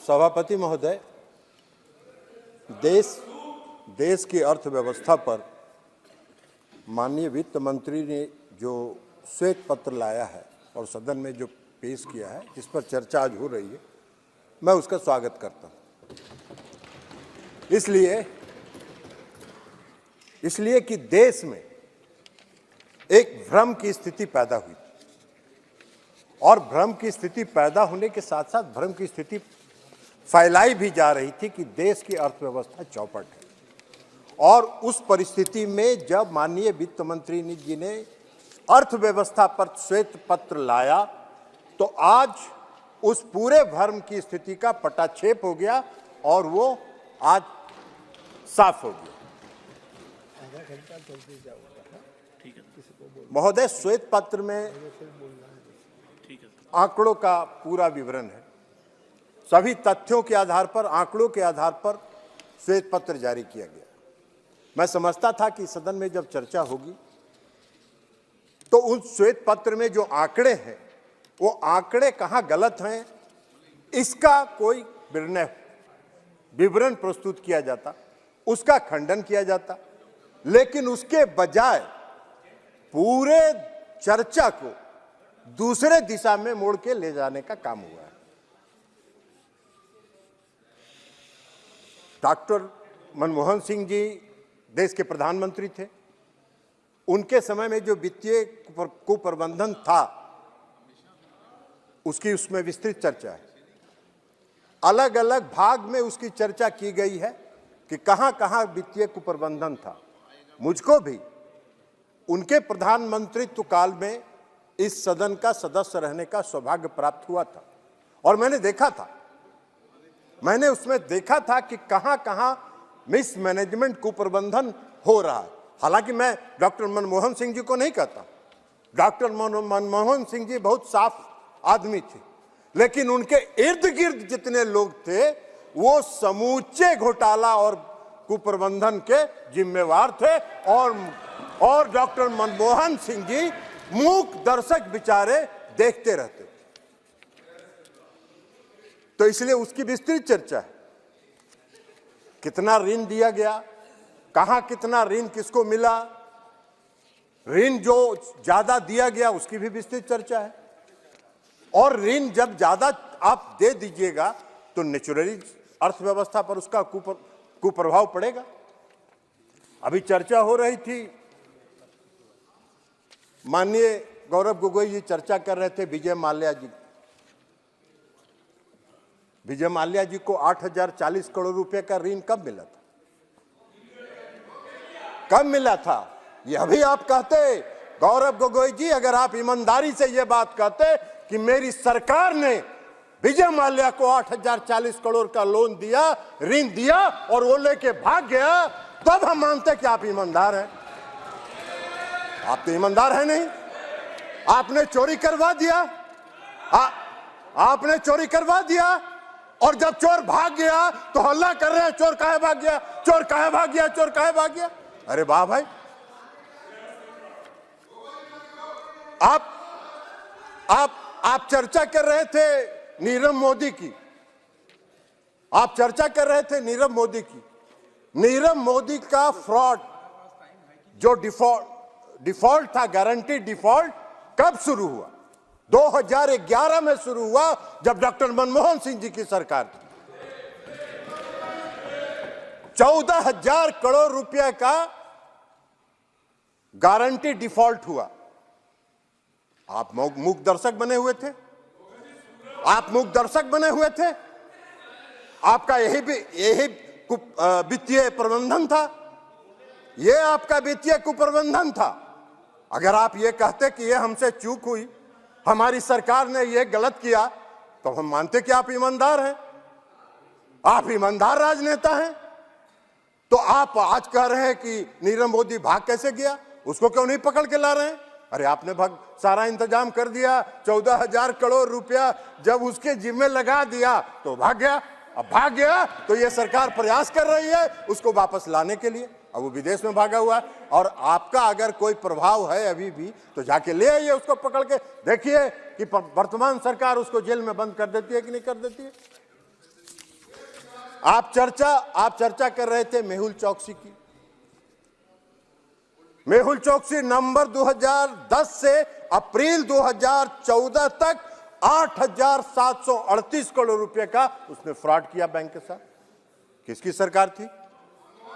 सभापति महोदय, देश की अर्थव्यवस्था पर माननीय वित्त मंत्री ने जो श्वेत पत्र लाया है और सदन में जो पेश किया है, जिस पर चर्चा आज हो रही है, मैं उसका स्वागत करता हूं। इसलिए कि देश में एक भ्रम की स्थिति पैदा हुई और भ्रम की स्थिति पैदा होने के साथ साथ भ्रम की स्थिति फैलाई भी जा रही थी कि देश की अर्थव्यवस्था चौपट है। और उस परिस्थिति में जब माननीय वित्त मंत्री जी ने अर्थव्यवस्था पर श्वेत पत्र लाया, तो आज उस पूरे भ्रम की स्थिति का पटाक्षेप हो गया और वो आज साफ हो गया। महोदय, श्वेत पत्र में आंकड़ों का पूरा विवरण है। सभी तथ्यों के आधार पर, आंकड़ों के आधार पर श्वेत पत्र जारी किया गया। मैं समझता था कि सदन में जब चर्चा होगी तो उस श्वेत पत्र में जो आंकड़े हैं, वो आंकड़े कहां गलत हैं, इसका कोई विवरण प्रस्तुत किया जाता, उसका खंडन किया जाता। लेकिन उसके बजाय पूरे चर्चा को दूसरे दिशा में मोड़ के ले जाने का काम हुआ है। डॉक्टर मनमोहन सिंह जी देश के प्रधानमंत्री थे। उनके समय में जो वित्तीय कुप्रबंधन था, उसकी उसमें विस्तृत चर्चा है। अलग अलग भाग में उसकी चर्चा की गई है कि कहां कहां वित्तीय कुप्रबंधन था। मुझको भी उनके प्रधानमंत्रित्व काल में इस सदन का सदस्य रहने का सौभाग्य प्राप्त हुआ था और मैंने उसमें देखा था कि कहां कहां मिसमैनेजमेंट कुप्रबंधन हो रहा है। हालांकि मैं डॉक्टर मनमोहन सिंह जी को नहीं कहता, डॉक्टर मनमोहन सिंह जी बहुत साफ आदमी थे, लेकिन उनके इर्द गिर्द जितने लोग थे वो समूचे घोटाला और कुप्रबंधन के जिम्मेवार थे और डॉक्टर मनमोहन सिंह जी मूक दर्शक बेचारे देखते रहते। तो इसलिए उसकी विस्तृत चर्चा है। कितना ऋण दिया गया, कहां कितना ऋण किसको मिला, ऋण जो ज्यादा दिया गया उसकी भी विस्तृत चर्चा है। और ऋण जब ज्यादा आप दे दीजिएगा तो नेचुरली अर्थव्यवस्था पर उसका कुप्रभाव पड़ेगा। अभी चर्चा हो रही थी, माननीय गौरव गोगोई जी चर्चा कर रहे थे विजय माल्या जी को 8,040 करोड़ रुपए का ऋण कब मिला था? ये अभी आप कहते, गौरव गोगोई जी, अगर आप ईमानदारी से ये बात कहते कि मेरी सरकार ने विजय माल्या को 8,040 करोड़ का लोन दिया, ऋण दिया और वो लेके भाग गया, तब हम मानते कि आप ईमानदार हैं। आप तो ईमानदार है नहीं। आपने चोरी करवा दिया, आपने चोरी करवा दिया और जब चोर भाग गया तो हल्ला कर रहे हैं, चोर काहे भाग गया, चोर काहे भाग गया, चोर काहे भाग गया। अरे वाह भाई, आप चर्चा कर रहे थे नीरव मोदी की, आप चर्चा कर रहे थे नीरव मोदी का फ्रॉड, जो डिफॉल्ट था, गारंटी डिफॉल्ट कब शुरू हुआ? 2011 में शुरू हुआ, जब डॉक्टर मनमोहन सिंह जी की सरकार थी। 14,000 करोड़ रुपए का गारंटी डिफॉल्ट हुआ। आप मूक दर्शक बने हुए थे, आपका यही वित्तीय प्रबंधन था, ये आपका वित्तीय कुप्रबंधन था। अगर आप ये कहते कि ये हमसे चूक हुई, हमारी सरकार ने ये गलत किया, तो हम मानते कि आप ईमानदार हैं, आप ईमानदार राजनेता हैं। तो आप आज कह रहे हैं कि नीरव मोदी भाग कैसे गया, उसको क्यों नहीं पकड़ के ला रहे हैं? अरे आपने सारा इंतजाम कर दिया, 14,000 करोड़ रुपया जब उसके जिम्मे लगा दिया तो भाग गया। अब भाग गया तो ये सरकार प्रयास कर रही है उसको वापस लाने के लिए। अब वो विदेश में भागा हुआ है और आपका अगर कोई प्रभाव है अभी भी तो जाके ले आइए उसको पकड़ के, देखिए कि वर्तमान सरकार उसको जेल में बंद कर देती है कि नहीं कर देती है। आप चर्चा कर रहे थे मेहुल चौकसी की। मेहुल चौकसी नवंबर 2010 से अप्रैल 2014 तक 8,738 करोड़ रुपए का उसने फ्रॉड किया बैंक के साथ। किसकी सरकार थी?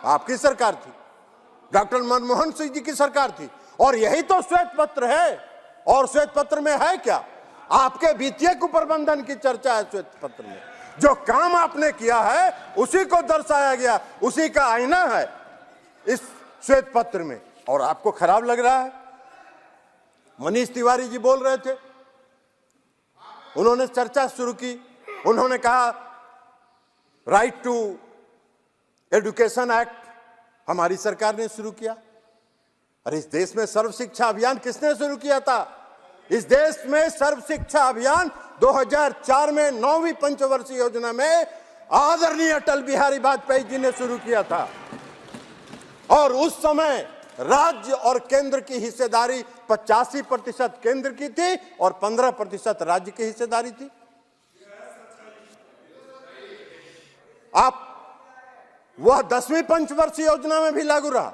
आपकी सरकार थी, डॉक्टर मनमोहन सिंह जी की सरकार थी। और यही तो श्वेत पत्र है। और श्वेत पत्र में है क्या? आपके वित्तीय कुप्रबंधन की चर्चा है श्वेत पत्र में। जो काम आपने किया है उसी को दर्शाया गया, उसी का आईना है इस श्वेत पत्र में। और आपको खराब लग रहा है? मनीष तिवारी जी बोल रहे थे, उन्होंने चर्चा शुरू की, उन्होंने कहा राइट टू एजुकेशन एक्ट हमारी सरकार ने शुरू किया। अरे इस देश में सर्व शिक्षा अभियान किसने शुरू किया था? इस देश में सर्व शिक्षा अभियान 2004 में 9वीं पंचवर्षीय योजना में आदरणीय अटल बिहारी वाजपेयी जी ने शुरू किया था। और उस समय राज्य और केंद्र की हिस्सेदारी 85% केंद्र की थी और 15% राज्य की हिस्सेदारी थी। आप वह 10वीं पंचवर्षीय योजना में भी लागू रहा,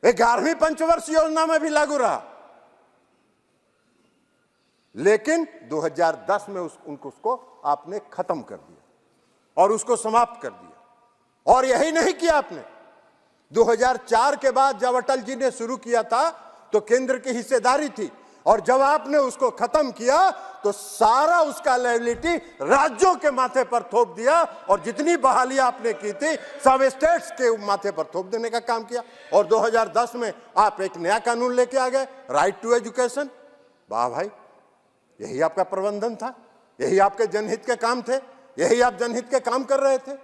11वीं पंचवर्षीय योजना में भी लागू रहा, लेकिन 2010 में उसको आपने खत्म कर दिया और उसको समाप्त कर दिया। और यही नहीं किया आपने। 2004 के बाद जब अटल जी ने शुरू किया था तो केंद्र की हिस्सेदारी थी, और जब आपने उसको खत्म किया तो सारा उसका लायबिलिटी राज्यों के माथे पर थोप दिया, और जितनी बहाली आपने की थी सब स्टेट्स के माथे पर थोप देने का काम किया। और 2010 में आप एक नया कानून लेके आ गए, राइट टू एजुकेशन। वाह भाई, यही आपका प्रबंधन था, यही आपके जनहित के काम थे, यही आप जनहित के काम कर रहे थे।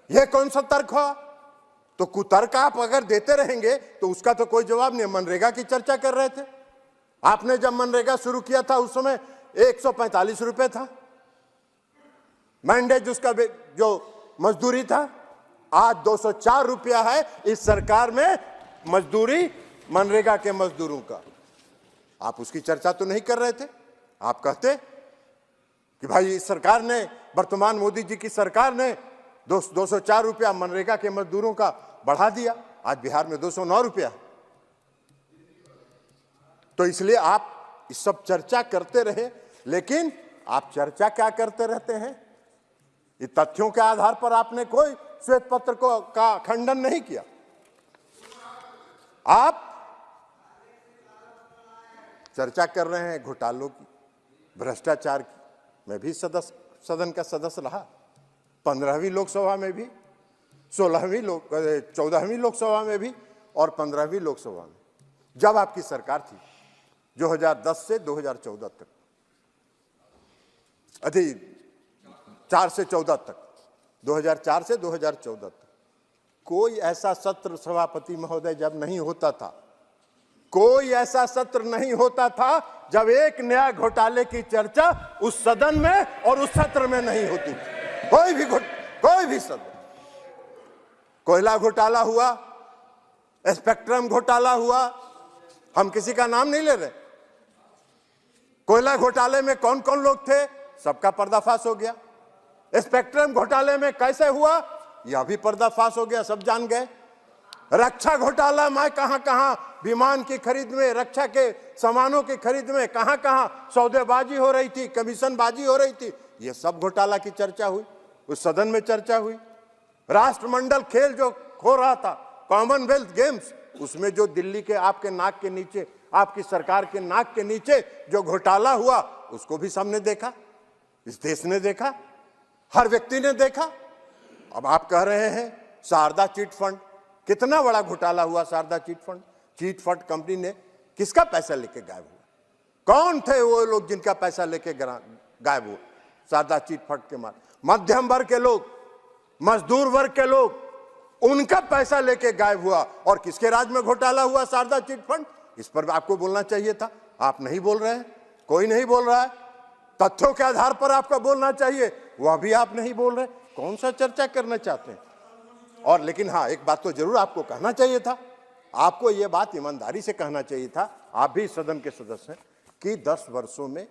यह कौन सा तर्क हुआ? तो कुतर्क आप अगर देते रहेंगे तो उसका तो कोई जवाब नहीं। मनरेगा की चर्चा कर रहे थे, आपने जब मनरेगा शुरू किया था उस समय 145 रुपए था मैंडेज, उसका जो मजदूरी था। आज 204 रुपया है इस सरकार में मजदूरी मनरेगा के मजदूरों का। आप उसकी चर्चा तो नहीं कर रहे थे। आप कहते कि भाई इस सरकार ने, वर्तमान मोदी जी की सरकार ने 204 रुपया मनरेगा के मजदूरों का बढ़ा दिया। आज बिहार में 209 रुपया। तो इसलिए आप इस सब चर्चा करते रहे, लेकिन आप चर्चा क्या करते रहते हैं? ये तथ्यों के आधार पर आपने कोई श्वेत पत्र का खंडन नहीं किया। आप चर्चा कर रहे हैं घोटालों की, भ्रष्टाचार की। मैं भी सदन का सदस्य रहा, 15वीं लोकसभा में भी, 14वीं लोकसभा में भी और 15वीं लोकसभा में, जब आपकी सरकार थी 2010 से 2014 तक, 4 से 14 तक, 2004 से 2014 तक कोई ऐसा सत्र सभापति महोदय जब नहीं होता था, कोई ऐसा सत्र नहीं होता था जब एक नया घोटाले की चर्चा उस सदन में और उस सत्र में नहीं होती थी। कोई भी सदन। कोयला घोटाला हुआ, स्पेक्ट्रम घोटाला हुआ, हम किसी का नाम नहीं ले रहे। कोयला घोटाले में कौन कौन लोग थे, सबका पर्दाफाश हो गया। स्पेक्ट्रम घोटाले में कैसे हुआ, यह भी पर्दाफाश हो गया, सब जान गए। रक्षा घोटाला में कहां विमान की खरीद में, रक्षा के सामानों की खरीद में कहां सौदेबाजी हो रही थी, कमीशनबाजी हो रही थी, यह सब घोटाला की चर्चा हुई, उस सदन में चर्चा हुई। राष्ट्रमंडल खेल जो हो रहा था, कॉमनवेल्थ गेम्स, उसमें जो दिल्ली के आपके नाक के नीचे, आपकी सरकार के नाक के नीचे जो घोटाला हुआ, उसको भी सबने देखा, इस देश ने देखा, हर व्यक्ति ने देखा। अब आप कह रहे हैं शारदा चिट फंड, कितना बड़ा घोटाला हुआ Saradha chit fund. Chit fund company ने किसका पैसा लेके गायब हुआ? कौन थे वो लोग जिनका पैसा लेके गायब हुआ शारदा चिट फंड के मार? मध्यम वर्ग के लोग, मजदूर वर्ग के लोग, उनका पैसा लेके गायब हुआ। और किसके राज में घोटाला हुआ शारदा चिट फंड? इस पर आपको बोलना चाहिए था, आप नहीं बोल रहे हैं, कोई नहीं बोल रहा है। तथ्यों के आधार पर आपको बोलना चाहिए, वह भी आप नहीं बोल रहे। कौन सा चर्चा करना चाहते हैं? और लेकिन हाँ, एक बात तो जरूर आपको कहना चाहिए था, आपको यह बात ईमानदारी से कहना चाहिए था, आप भी सदन के सदस्य हैं, कि 10 वर्षों में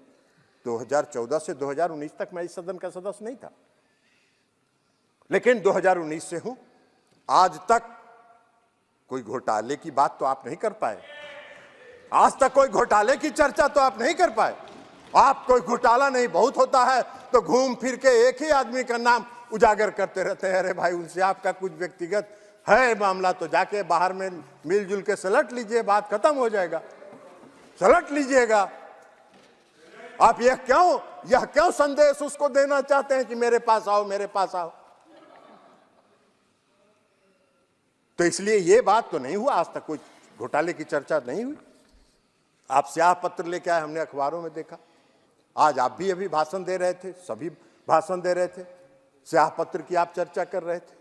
2014 से 2019 तक मैं इस सदन का सदस्य नहीं था, लेकिन 2019 से हूं, आज तक कोई घोटाले की बात तो आप नहीं कर पाए। आज तक कोई घोटाले की चर्चा तो आप नहीं कर पाए। आप कोई घोटाला नहीं बहुत होता है तो घूम फिर के एक ही आदमी का नाम उजागर करते रहते हैं। अरे भाई, उनसे आपका कुछ व्यक्तिगत है मामला तो जाके बाहर में मिलजुल के सलट लीजिए, बात खत्म हो जाएगा, सलट लीजिएगा। आप यह क्यों संदेश उसको देना चाहते हैं कि मेरे पास आओ, मेरे पास आओ? तो इसलिए यह बात तो नहीं हुआ, आज तक कोई घोटाले की चर्चा नहीं हुई। आप स्याह पत्र लेके आए, हमने अखबारों में देखा। आज आप भी अभी भाषण दे रहे थे, सभी भाषण दे रहे थे, स्याह पत्र की आप चर्चा कर रहे थे।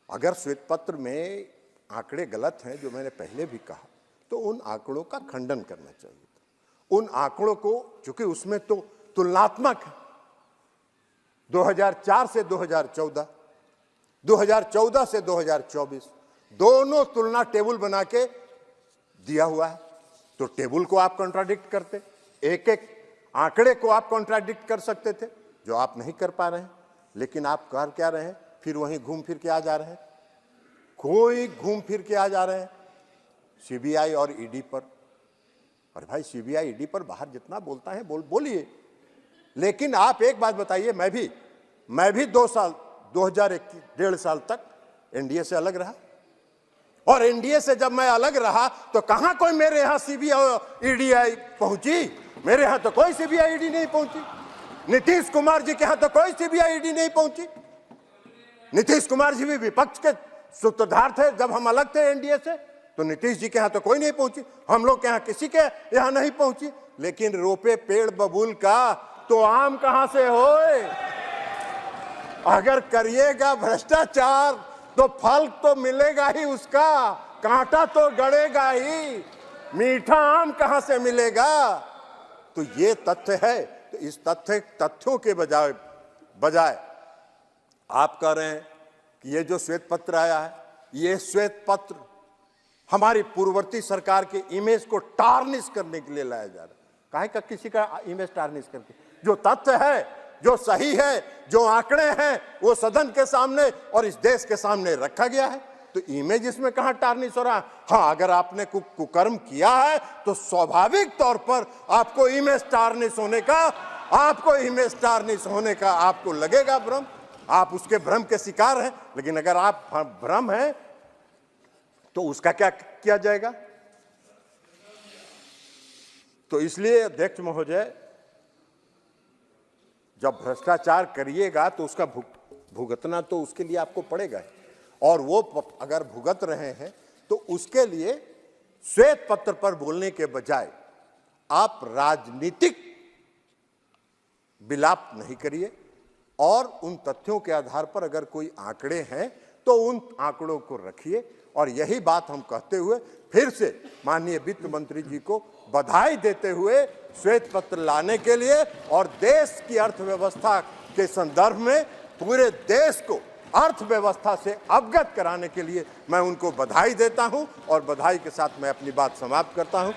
अगर श्वेत पत्र में आंकड़े गलत हैं, जो मैंने पहले भी कहा, तो उन आंकड़ों का खंडन करना चाहिए। उन आंकड़ों को, चूंकि उसमें तो तुलनात्मक है, 2004 से 2014, 2014 से 2024 दोनों तुलना टेबल बना के दिया हुआ है। तो टेबल को आप कॉन्ट्राडिक्ट करते, एक एक आंकड़े को आप कॉन्ट्राडिक्ट कर सकते थे, जो आप नहीं कर पा रहे हैं। लेकिन आप कर क्या रहे हैं? फिर वहीं घूम फिर के आ जा रहे हैं। कोई घूम फिर के आ जा रहे हैं सीबीआई और ईडी पर। अरे भाई, सीबीआई ईडी पर बाहर जितना बोलता है बोलिए, लेकिन आप एक बात बताइए, मैं भी 2 साल 2021 1.5 साल तक एनडीए से अलग रहा, और एनडीए से जब मैं अलग रहा तो कहां कोई मेरे यहां सीबीआई ईडी पहुंची? मेरे यहां तो कोई सीबीआई ईडी नहीं पहुंची। नीतीश कुमार जी के यहां तो कोई सीबीआई ईडी नहीं पहुंची। नीतीश कुमार जी भी विपक्ष के सूत्रधार थे जब हम अलग थे एनडीए से, तो नीतीश जी के यहां तो कोई नहीं पहुंची, हम लोग के यहां किसी के यहां नहीं पहुंची। लेकिन रोपे पेड़ बबूल का तो आम कहां से होए? अगर करिएगा भ्रष्टाचार तो फल तो मिलेगा ही उसका, कांटा तो गड़ेगा ही, मीठा आम कहां से मिलेगा? तो ये तथ्य है। तो इस तथ्यों के बजाय आप कह रहे हैं कि ये जो श्वेत पत्र आया है, ये श्वेत पत्र हमारी पूर्ववर्ती सरकार के इमेज को टार्निश करने के लिए लाया जा रहा है। काहे का किसी का इमेज टार्निश करके? जो तथ्य है, जो सही है, जो आंकड़े हैं, वो सदन के सामने और इस देश के सामने रखा गया है। तो इमेज इसमें कहां टार्निश हो रहा है? हाँ, अगर आपने कुकर्म किया है तो स्वाभाविक तौर पर आपको इमेज टार्निश होने का आपको लगेगा भ्रम, आप उसके भ्रम के शिकार हैं। लेकिन अगर आप भ्रम हैं तो उसका क्या किया जाएगा? तो इसलिए अध्यक्ष महोदय, जब भ्रष्टाचार करिएगा तो उसका भुगतना तो उसके लिए आपको पड़ेगा, और वो अगर भुगत रहे हैं तो उसके लिए श्वेत पत्र पर बोलने के बजाय आप राजनीतिक विलाप नहीं करिए, और उन तथ्यों के आधार पर अगर कोई आंकड़े हैं तो उन आंकड़ों को रखिए। और यही बात हम कहते हुए फिर से माननीय वित्त मंत्री जी को बधाई देते हुए श्वेत पत्र लाने के लिए और देश की अर्थव्यवस्था के संदर्भ में पूरे देश को अर्थव्यवस्था से अवगत कराने के लिए मैं उनको बधाई देता हूं, और बधाई के साथ मैं अपनी बात समाप्त करता हूं।